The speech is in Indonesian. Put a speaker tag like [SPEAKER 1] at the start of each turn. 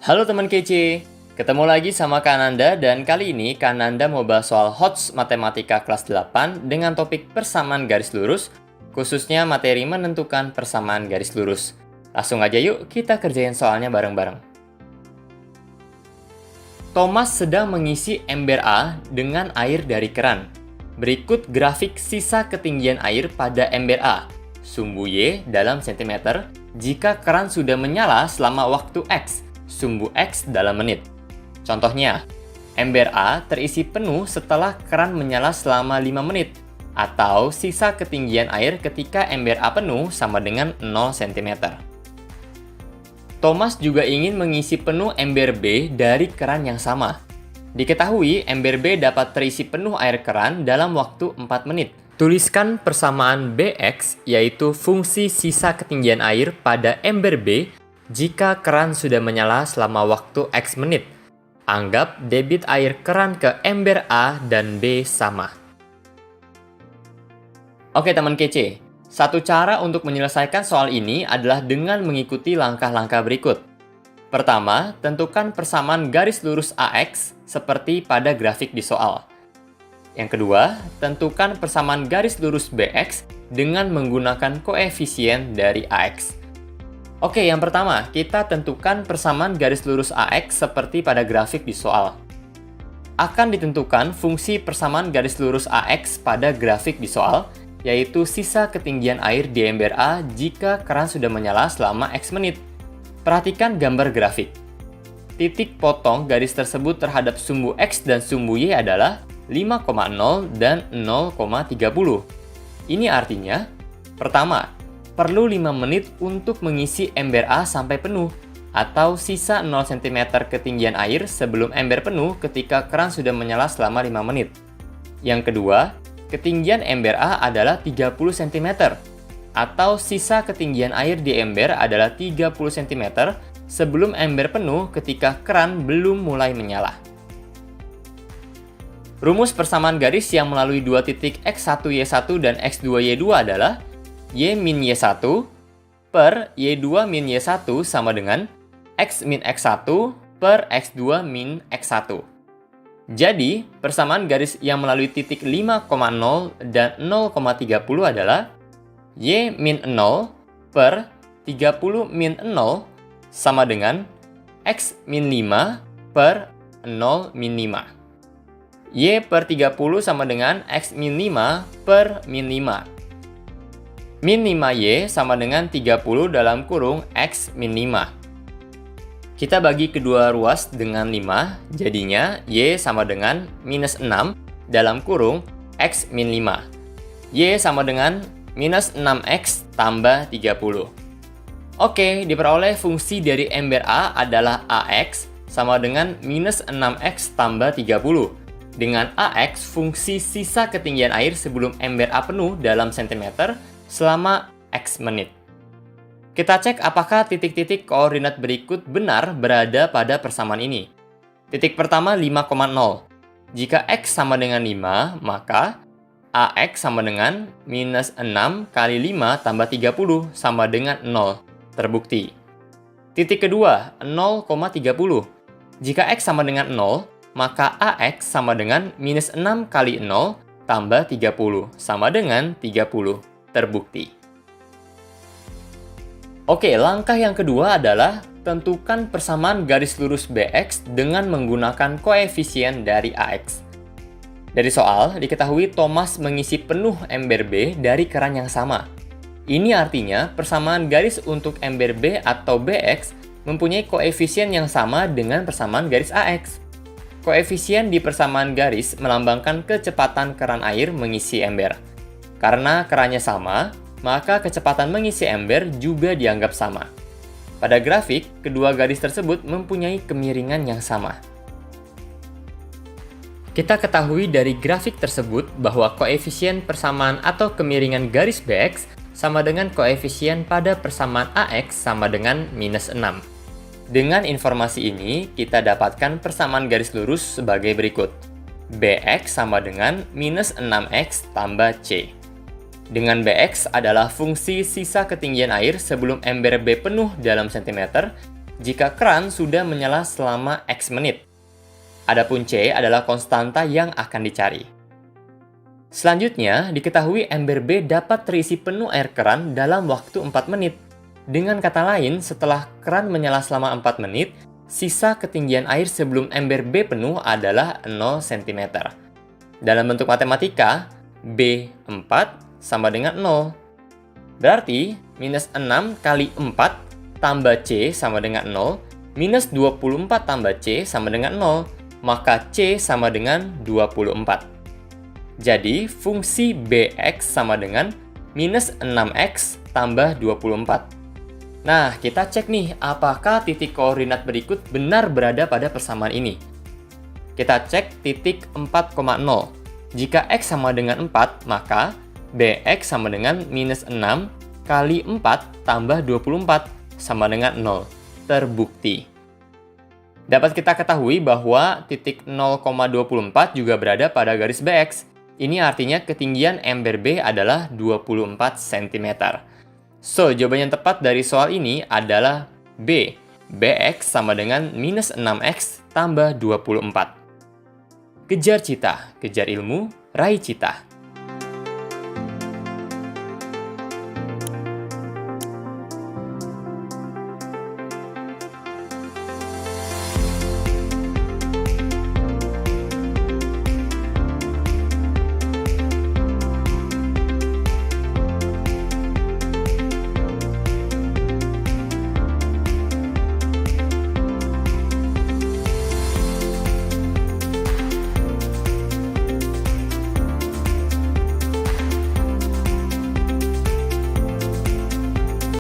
[SPEAKER 1] Halo teman kece, ketemu lagi sama Kak Nanda dan kali ini Kak Nanda mau bahas soal HOTS Matematika kelas 8 dengan topik persamaan garis lurus, khususnya materi menentukan persamaan garis lurus. Langsung aja yuk kita kerjain soalnya bareng-bareng. Thomas sedang mengisi ember A dengan air dari keran. Berikut grafik sisa ketinggian air pada ember A, sumbu Y dalam sentimeter, jika keran sudah menyala selama waktu X, sumbu X dalam menit. Contohnya, ember A terisi penuh setelah keran menyala selama 5 menit, atau sisa ketinggian air ketika ember A penuh sama dengan 0 cm. Thomas juga ingin mengisi penuh ember B dari keran yang sama. Diketahui ember B dapat terisi penuh air keran dalam waktu 4 menit. Tuliskan persamaan Bx, yaitu fungsi sisa ketinggian air pada ember B jika keran sudah menyala selama waktu X menit. Anggap debit air keran ke ember A dan B sama. Oke teman kece, satu cara untuk menyelesaikan soal ini adalah dengan mengikuti langkah-langkah berikut. Pertama, tentukan persamaan garis lurus AX seperti pada grafik di soal. Yang kedua, tentukan persamaan garis lurus BX dengan menggunakan koefisien dari AX. Oke, yang pertama, kita tentukan persamaan garis lurus AX seperti pada grafik di soal. Akan ditentukan fungsi persamaan garis lurus AX pada grafik di soal, yaitu sisa ketinggian air di ember A jika keran sudah menyala selama X menit. Perhatikan gambar grafik. Titik potong garis tersebut terhadap sumbu X dan sumbu Y adalah 5,0 dan 0,30. Ini artinya, pertama, perlu 5 menit untuk mengisi ember A sampai penuh, atau sisa 0 cm ketinggian air sebelum ember penuh ketika keran sudah menyala selama 5 menit. Yang kedua, ketinggian ember A adalah 30 cm, atau sisa ketinggian air di ember adalah 30 cm sebelum ember penuh ketika keran belum mulai menyala. Rumus persamaan garis yang melalui dua titik X1Y1 dan X2Y2 adalah Y min Y1 per Y2 min Y1 sama dengan X min X1 per X2 min X1. Jadi, persamaan garis yang melalui titik 5,0 dan 0,30 adalah Y min 0 per 30 min 0 sama dengan X min 5 per 0 min 5. Y per 30 sama dengan X min 5 per min 5. Min 5Y sama dengan 30 dalam kurung X min 5. Kita bagi kedua ruas dengan 5, jadinya Y sama dengan minus 6 dalam kurung X min 5. Y sama dengan minus 6X tambah 30. Oke, diperoleh fungsi dari ember A adalah AX sama dengan minus 6X tambah 30. Dengan AX fungsi sisa ketinggian air sebelum ember A penuh dalam sentimeter selama X menit. Kita cek apakah titik-titik koordinat berikut benar berada pada persamaan ini. Titik pertama 5,0. Jika X sama dengan 5, maka AX sama dengan minus 6 kali 5 tambah 30 sama dengan 0. Terbukti. Titik kedua 0,30. Jika X sama dengan 0, maka AX sama dengan minus 6 kali 0 tambah 30 sama dengan 30. Terbukti. Oke, langkah yang kedua adalah tentukan persamaan garis lurus BX dengan menggunakan koefisien dari AX. Dari soal, diketahui Thomas mengisi penuh ember B dari keran yang sama. Ini artinya persamaan garis untuk ember B atau BX mempunyai koefisien yang sama dengan persamaan garis AX. Koefisien di persamaan garis melambangkan kecepatan keran air mengisi ember. Karena kerannya sama, maka kecepatan mengisi ember juga dianggap sama. Pada grafik, kedua garis tersebut mempunyai kemiringan yang sama. Kita ketahui dari grafik tersebut bahwa koefisien persamaan atau kemiringan garis BX sama dengan koefisien pada persamaan AX sama dengan minus 6. Dengan informasi ini, kita dapatkan persamaan garis lurus sebagai berikut. BX sama dengan minus 6X tambah C. Dengan Bx adalah fungsi sisa ketinggian air sebelum ember B penuh dalam sentimeter jika keran sudah menyala selama X menit. Adapun C adalah konstanta yang akan dicari. Selanjutnya, diketahui ember B dapat terisi penuh air keran dalam waktu 4 menit. Dengan kata lain, setelah keran menyala selama 4 menit, sisa ketinggian air sebelum ember B penuh adalah 0 cm. Dalam bentuk matematika, B4 sama dengan 0. Berarti, minus 6 kali 4 tambah C sama dengan 0, minus 24 tambah C sama dengan 0, maka C sama dengan 24. Jadi, fungsi Bx sama dengan minus 6x tambah 24. Nah, kita cek nih, apakah titik koordinat berikut benar berada pada persamaan ini. Kita cek titik 4,0. Jika x sama dengan 4, maka Bx sama dengan minus 6 kali 4 tambah 24 sama dengan 0. Terbukti. Dapat kita ketahui bahwa titik 0,24 juga berada pada garis Bx. Ini artinya ketinggian ember B adalah 24 cm. So, jawaban yang tepat dari soal ini adalah B. Bx sama dengan minus 6x tambah 24. Kejar cita, kejar ilmu, raih cita.